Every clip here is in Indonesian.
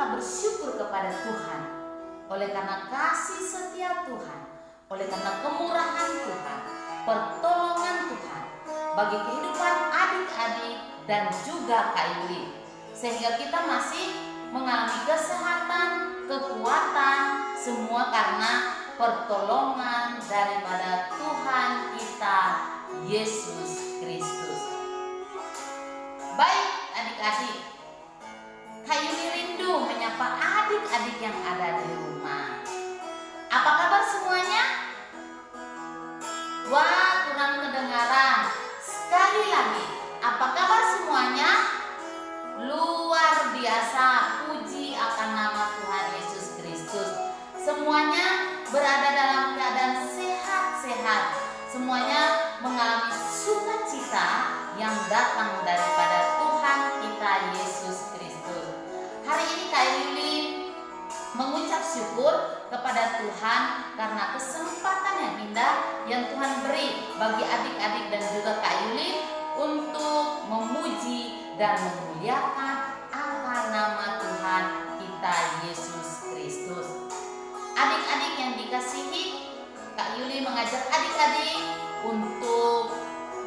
kita bersyukur kepada Tuhan oleh karena kasih setia Tuhan, oleh karena kemurahan Tuhan, pertolongan Tuhan bagi kehidupan adik-adik dan juga Kak Yuli, sehingga kita masih mengalami kesehatan, kekuatan, semua karena pertolongan daripada Tuhan kita Yesus Kristus. Baik adik-adik, Kak Yuli rindu menyapa adik-adik yang ada di rumah. Apa kabar semuanya? Wah, kurang kedengaran. Sekali lagi, apa kabar semuanya? Luar biasa, puji akan nama Tuhan Yesus Kristus. Semuanya berada dalam keadaan sehat-sehat. Semuanya mengalami sukacita yang datang daripada Tuhan kita Yesus Kristus. Hari ini Kak Yuli mengucap syukur kepada Tuhan karena kesempatan yang indah yang Tuhan beri bagi adik-adik dan juga Kak Yuli untuk memuji dan memuliakan akan nama Tuhan kita Yesus Kristus. Adik-adik yang dikasihi, Kak Yuli mengajak adik-adik untuk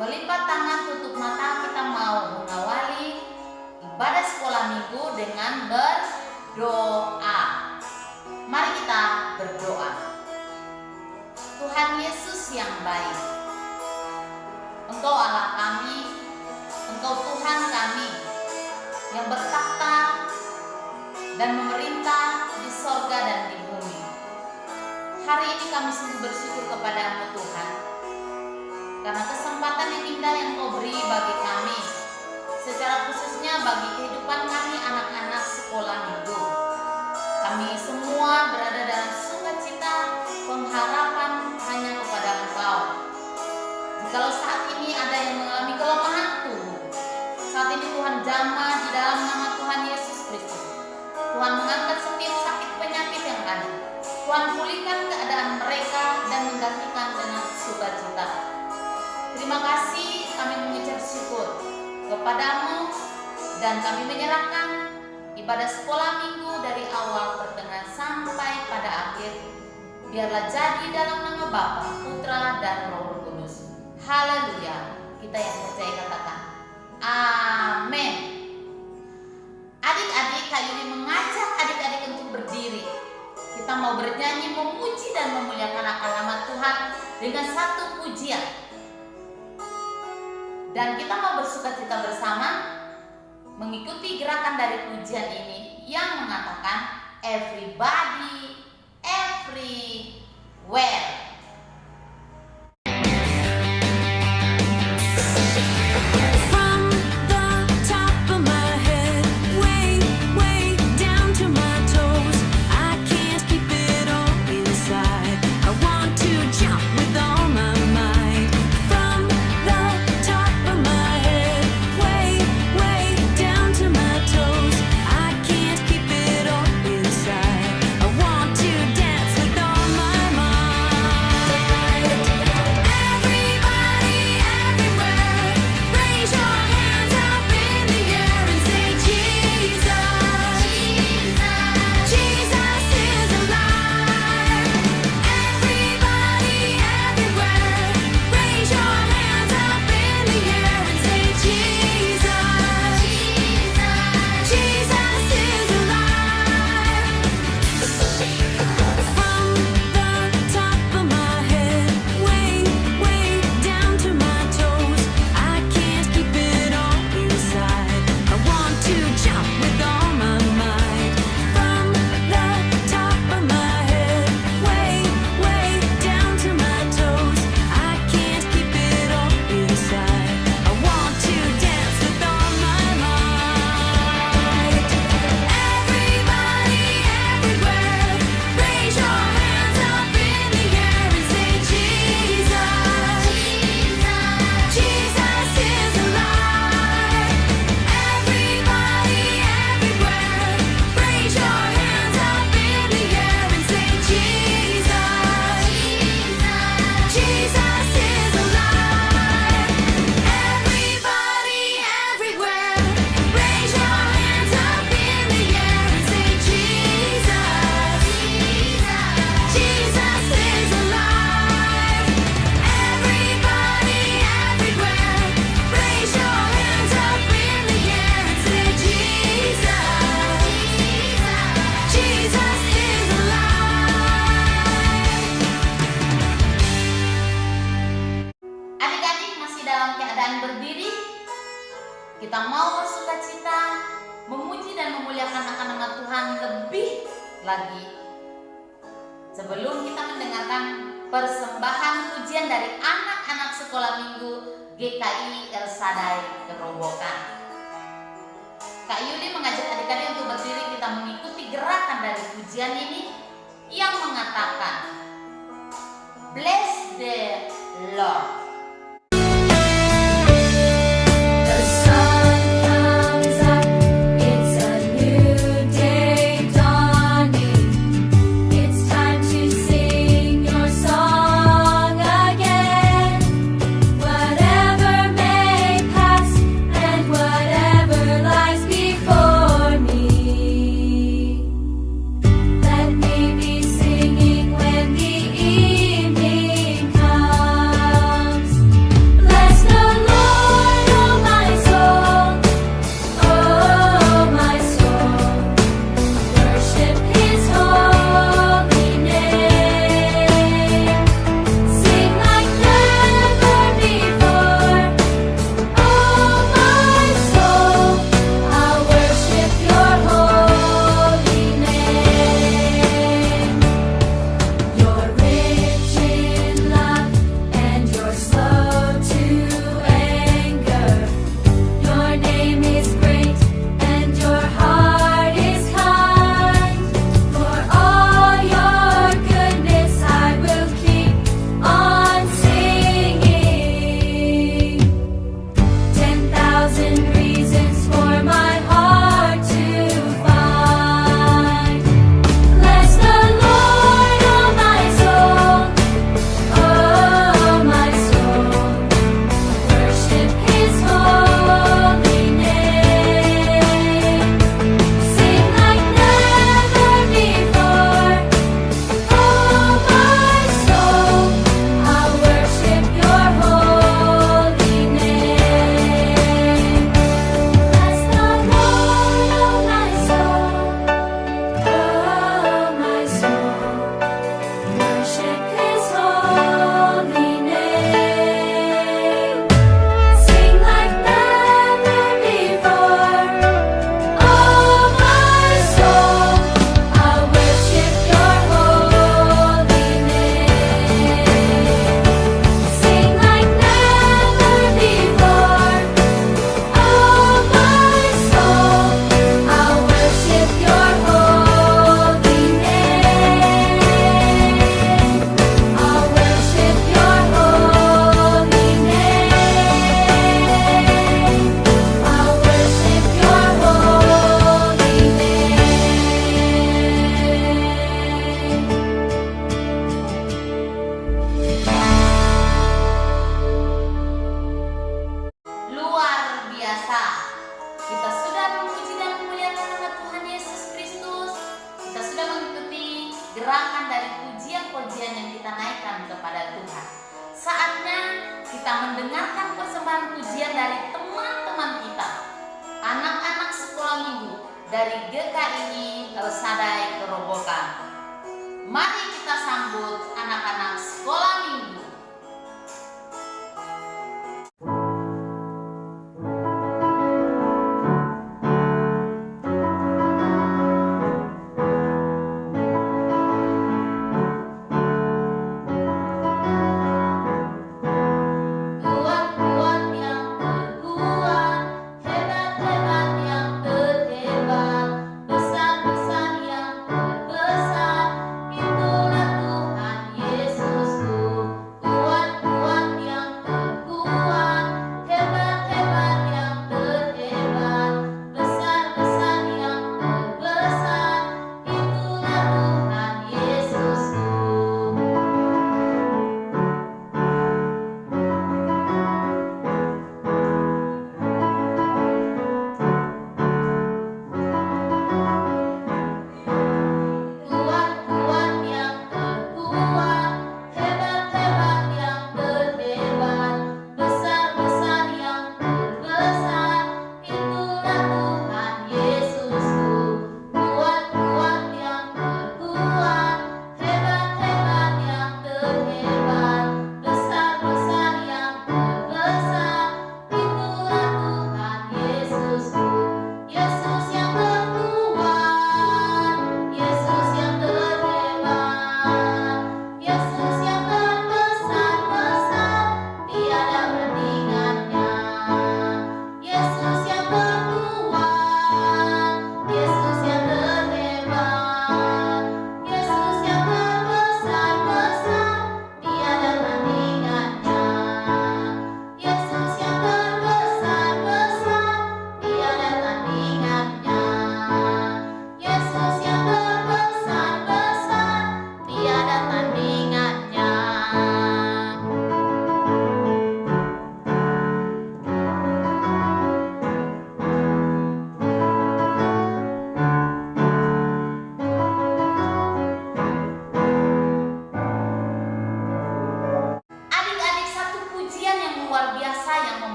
melipat tangan, tutup mata. Kita mau mengawali ibadah sekolah minggu dengan berdoa. Mari kita berdoa. Tuhan Yesus yang baik, Engkau Allah kami, Engkau Tuhan kami yang bertakhta dan memerintah di sorga dan di bumi. Hari ini kami sungguh bersyukur kepada-Mu Tuhan, karena kesempatan yang indah yang Kau beri bagi kami, secara khususnya bagi kehidupan kami anak-anak sekolah minggu. Kami semua berada dalam sukacita, pengharapan hanya kepada Engkau. Jikalau saat ini ada yang mengalami kelemahan tubuh, saat ini Tuhan jamah di dalam nama Tuhan Yesus Kristus. Tuhan mengangkat setiap sakit penyakit yang ada. Tuhan pulihkan keadaan mereka dan menggantikan dengan sukacita. Terima kasih, kami mengucap syukur kepada-Mu dan kami menyerahkan ibadah sekolah minggu dari awal pertengahan sampai pada akhir. Biarlah jadi dalam nama Bapa, Putra dan Roh Kudus. Haleluya. Kita yang percaya katakan amin. Adik-adik, Kak Yuli mengajak adik-adik untuk berdiri. Kita mau bernyanyi, memuji dan memuliakan akan nama Tuhan dengan satu pujian. Dan kita mau bersukacita bersama mengikuti gerakan dari pujian ini yang mengatakan everybody, everywhere. I want to dance with all my mind. memuliakan akan nama Tuhan lebih lagi. Sebelum kita mendengarkan persembahan pujian dari anak-anak sekolah minggu GKI El Shaddai Kerobokan, Kak Yuli mengajak adik-adik untuk berdiri, kita mengikuti gerakan dari pujian ini yang mengatakan Bless the Lord. gerakan dari pujian-pujian yang kita naikkan kepada Tuhan. Saatnya kita mendengarkan persembahan pujian dari teman-teman kita, anak-anak sekolah minggu dari GKI El Shaddai Kerobokan. Mari kita sambut anak-anak sekolah minggu.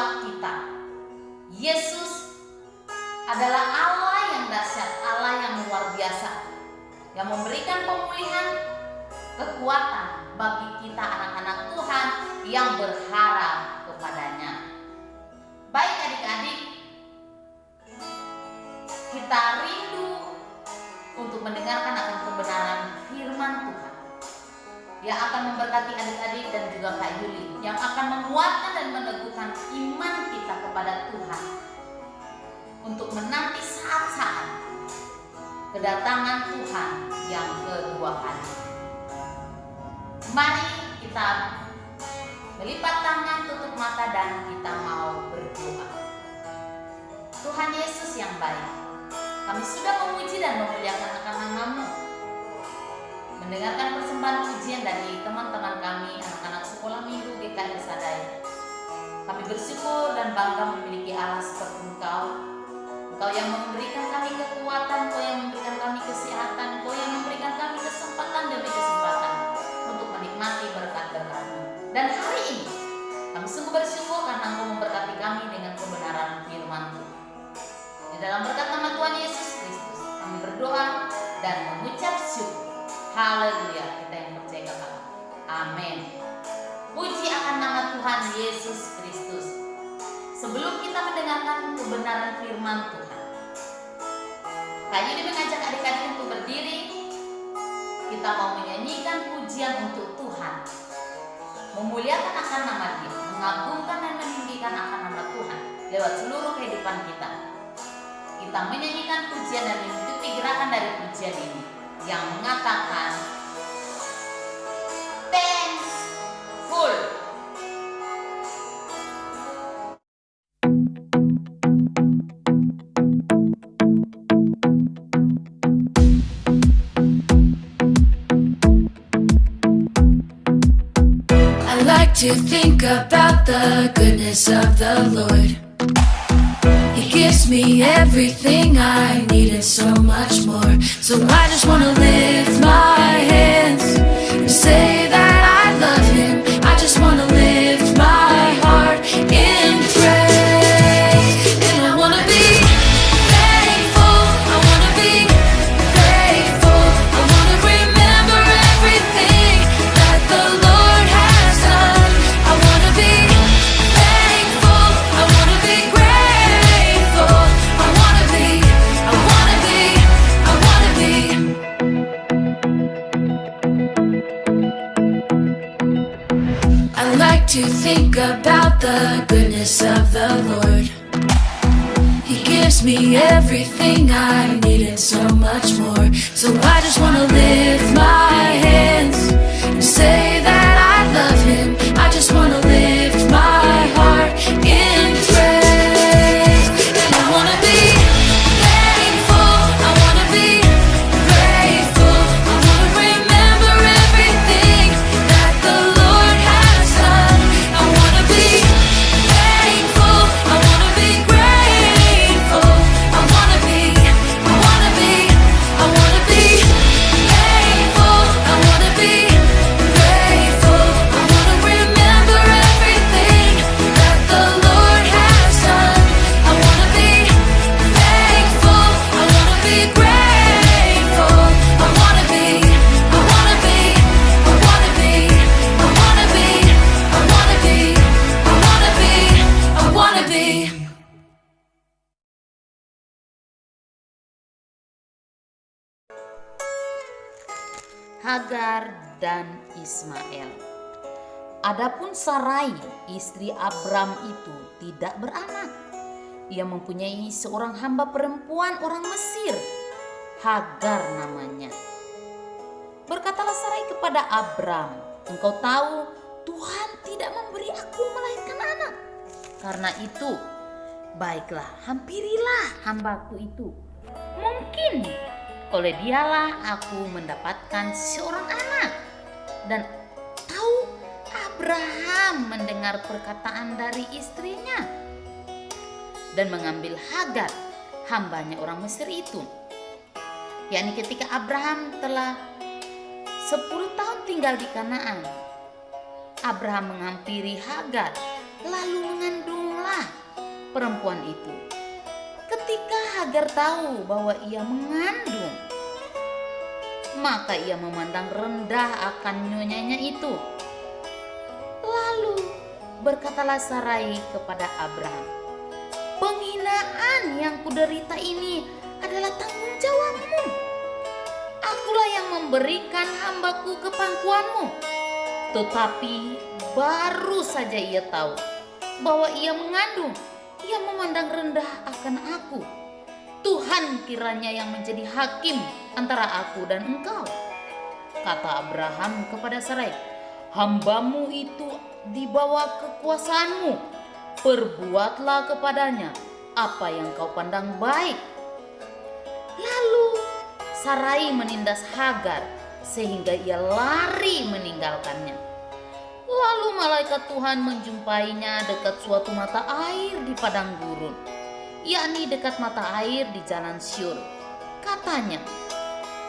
merawat kita. Yesus adalah Allah yang dahsyat, Allah yang luar biasa, yang memberikan pemulihan, kekuatan bagi kita anak-anak Tuhan yang berharap kepadanya. Baik adik-adik, kita rindu untuk mendengarkan akan kebenaran firman Tuhan yang akan memberkati adik-adik dan juga Kak Yuli, yang akan menguatkan dan meneguhkan iman kita kepada Tuhan untuk menanti saat-saat kedatangan Tuhan yang kedua kali. Mari kita melipat tangan, tutup mata, dan kita mau berdoa. Tuhan Yesus yang baik, kami sudah memuji dan memuliakan akan nama-Mu, mendengarkan persembahan pujian dari teman-teman kami, anak-anak sekolah minggu GKI Sadai. Kami bersyukur dan bangga memiliki Allah seperti Engkau. Engkau yang memberikan kami kekuatan, Engkau yang memberikan kami kesehatan, Engkau yang memberikan kami kesempatan demi kesempatan untuk menikmati berkat-berkat-Mu. Dan hari ini kami sungguh bersyukur karena Engkau memberkati kami dengan kebenaran firman-Mu. Di dalam berkat nama Tuhan Yesus Kristus kami berdoa dan mengucap syukur. Haleluya, kita yang percaya kepada. Amin. Puji akan nama Tuhan Yesus Kristus. Sebelum kita mendengarkan kebenaran firman Tuhan, Kak Yudi mengajak adik-adik untuk berdiri. Kita mau menyanyikan pujian untuk Tuhan, memuliakan akan nama Dia, mengagungkan dan meninggikan akan nama Tuhan lewat seluruh kehidupan kita. Kita menyanyikan pujian dan mengikuti gerakan dari pujian ini yang mengatakan thankful. I like to think about the goodness of the Lord. He gives me everything I need and so much more. So I just want to lift my hands and say that I love Him. I just want to lift my heart in praise. And I want to be thankful. I want to be grateful. I want to remember everything that the Lord has done. I want to be thankful. I want to be grateful. I like to think about the goodness of the Lord. He gives me everything I need and so much more. So I just want to lift my hands and say that I love Him. I just want to lift my heart in praise. And I want to be thankful. I want to be grateful. I want to remember everything that the Lord has done. I want to be thankful. I want to be grateful. I want to be thankful. I want to be grateful. I want to remember everything that the Lord has done. I want to be thankful. I want to be grateful. I want to be Hagar dan Ismail. Adapun Sarai, istri Abram itu tidak beranak. Ia mempunyai seorang hamba perempuan orang Mesir, Hagar namanya. Berkatalah Sarai kepada Abram, "Engkau tahu Tuhan tidak memberi aku melahirkan anak. Karena itu, baiklah, hampirilah hambaku itu. Mungkin oleh dialah aku mendapatkan seorang anak." Dan tahu Abraham mendengar perkataan dari istrinya dan mengambil Hagar, hambanya orang Mesir itu. Yakni ketika Abraham telah 10 tahun tinggal di Kanaan, Abraham menghampiri Hagar, lalu mengandunglah perempuan itu. Ketika Hagar tahu bahwa ia mengandung, maka ia memandang rendah akan nyonyanya itu. Lalu berkatalah Sarai kepada Abraham, "Penghinaan yang kuderita ini adalah tanggung jawabmu. Akulah yang memberikan hambaku ke pangkuanmu." Tetapi baru saja ia tahu bahwa ia mengandung, ia memandang rendah akan aku. "Tuhan kiranya yang menjadi hakim antara aku dan engkau," kata Abraham kepada Sarai. "Hambamu itu di bawah kekuasaanmu. Perbuatlah kepadanya apa yang kau pandang baik." Lalu Sarai menindas Hagar sehingga ia lari meninggalkannya. Lalu malaikat Tuhan menjumpainya dekat suatu mata air di padang gurun, yakni dekat mata air di jalan Syur. Katanya,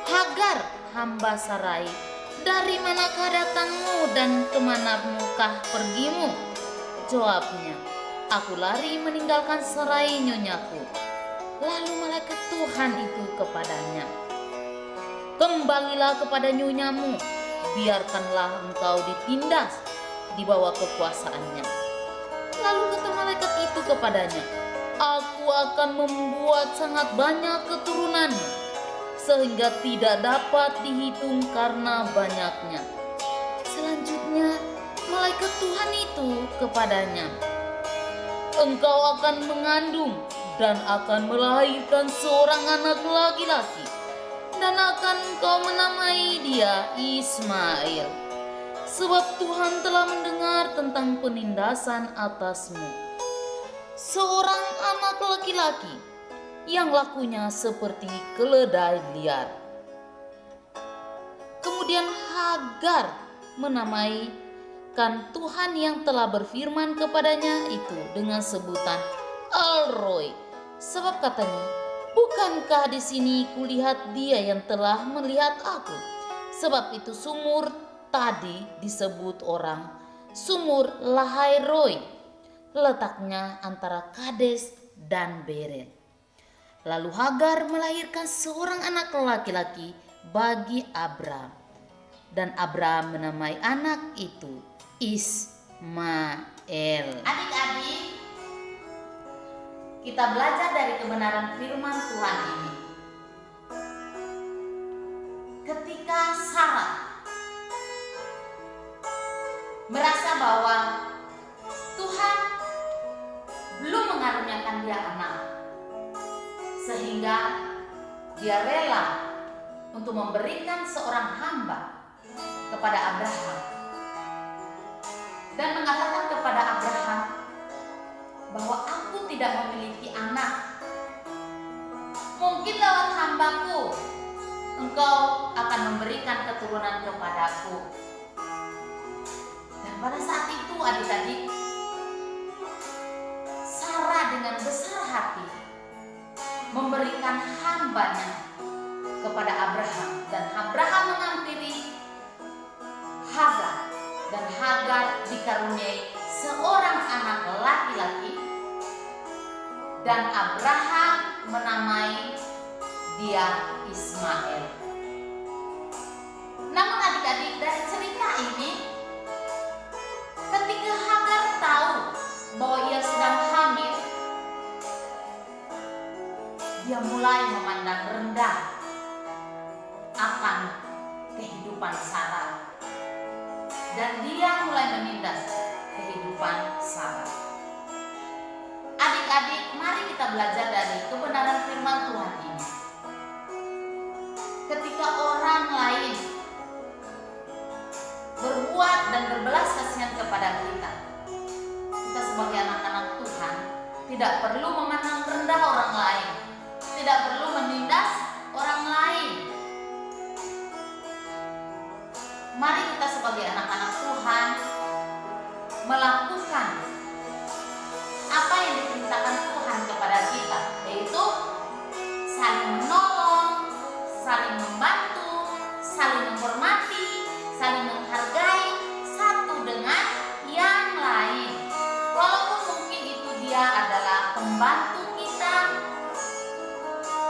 "Hagar, hamba Sarai, dari manakah datangmu dan kemanakah pergimu?" Jawabnya, "Aku lari meninggalkan Sarai nyonyaku." Lalu malaikat Tuhan itu kepadanya, "Kembalilah kepada nyonyamu, biarkanlah engkau ditindas di bawah kekuasaannya." Lalu kata malaikat itu kepadanya, "Aku akan membuat sangat banyak keturunan, sehingga tidak dapat dihitung karena banyaknya." Selanjutnya malaikat Tuhan itu kepadanya, "Engkau akan mengandung dan akan melahirkan seorang anak laki-laki, dan akan engkau menamai dia Ismail, sebab Tuhan telah mendengar tentang penindasan atasmu. Seorang anak laki-laki yang lakunya seperti keledai liar." Kemudian Hagar menamaikan Tuhan yang telah berfirman kepadanya itu dengan sebutan El-Roi, sebab katanya, "Bukankah di sini kulihat dia yang telah melihat aku?" Sebab itu sumur tadi disebut orang Sumur Lahai-Roi, letaknya antara Kades dan Beret. Lalu Hagar melahirkan seorang anak laki-laki bagi Abraham, dan Abraham menamai anak itu Ismail. Adik-adik, kita belajar dari kebenaran firman Tuhan ini. Ketika Sarah merasa bahwa Tuhan belum mengaruniakan dia anak, sehingga dia rela untuk memberikan seorang hamba kepada Abraham dan mengatakan kepada Abraham bahwa aku tidak memiliki anak. Mungkin lewat hambaku engkau akan memberikan keturunan kepadaku. Dan pada saat itu adik-adik, Sarah dengan besar hati memberikan hambanya kepada Abraham, dan Abraham mengampiri Hagar, dan Hagar dikaruniai seorang anak laki-laki, dan Abraham menamai dia Ismail. Namun adik-adik, dari cerita ini, ketika Hagar tahu bahwa ia sedang hamil, dia mulai memandang rendah akan kehidupan Sarah, dan dia mulai menindas kehidupan Sarah. Adik-adik, mari kita belajar dari kebenaran firman Tuhan ini. Ketika orang lain berbuat dan berbelas kasihan kepada kita, kita sebagai anak-anak Tuhan tidak perlu memandang rendah orang lain, tidak perlu menindas orang lain. Mari kita sebagai anak-anak Tuhan melakukan apa yang diperintahkan Tuhan kepada kita, yaitu saling menolong, saling membantu, saling menghormati, saling menghargai satu dengan yang lain. Walaupun mungkin itu dia adalah pembantu kita.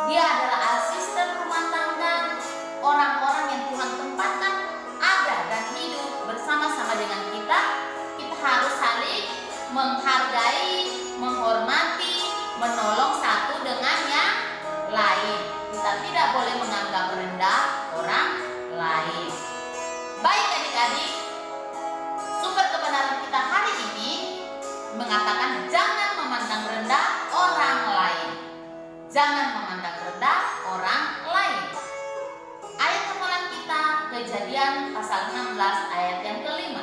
Dia adalah asisten rumah tangga. Orang-orang yang Tuhan tempatkan ada dan hidup bersama-sama dengan kita. Kita harus saling menghargai, menghormati, menolong satu dengan yang lain. Kita tidak boleh menganggap rendah orang lain. Baik adik-adik, sumber kebenaran kita hari ini mengatakan jangan memandang rendah orang lain. Jangan memandang rendah orang lain. Ayat hafalan kita Kejadian pasal 16 ayat yang ke-5.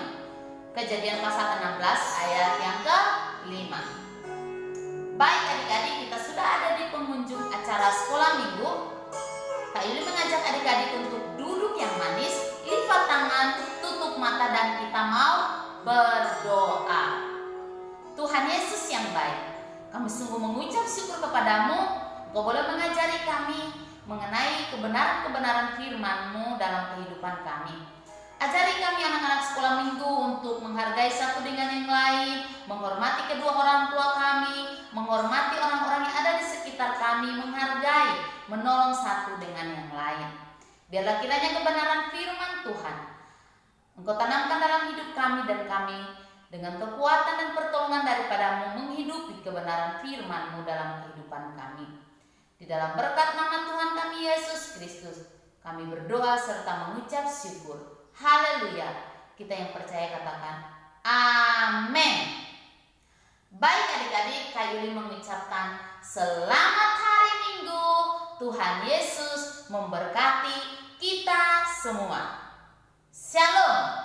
Kejadian pasal 16 ayat yang ke-5. Baik adik-adik, kita sudah ada di penghujung acara sekolah minggu. Kak Yuli mengajak adik-adik untuk duduk yang manis, lipat tangan, tutup mata, dan kita mau berdoa. Tuhan Yesus yang baik, kami sungguh mengucap syukur kepadamu. Engkau boleh mengajari kami mengenai kebenaran-kebenaran firman-Mu dalam kehidupan kami. Ajari kami anak-anak sekolah minggu untuk menghargai satu dengan yang lain, menghormati kedua orang tua kami, menghormati orang-orang yang ada di sekitar kami, menghargai, menolong satu dengan yang lain. Biarlah kiranya kebenaran firman Tuhan Engkau tanamkan dalam hidup kami, dan kami dengan kekuatan dan pertolongan daripada-Mu menghidupi kebenaran firman-Mu dalam kehidupan kami. Di dalam berkat nama Tuhan kami Yesus Kristus, kami berdoa serta mengucap syukur. Haleluya. Kita yang percaya katakan amin. Baik adik-adik, Kak Yuli mengucapkan selamat hari Minggu. Tuhan Yesus memberkati kita semua. Shalom.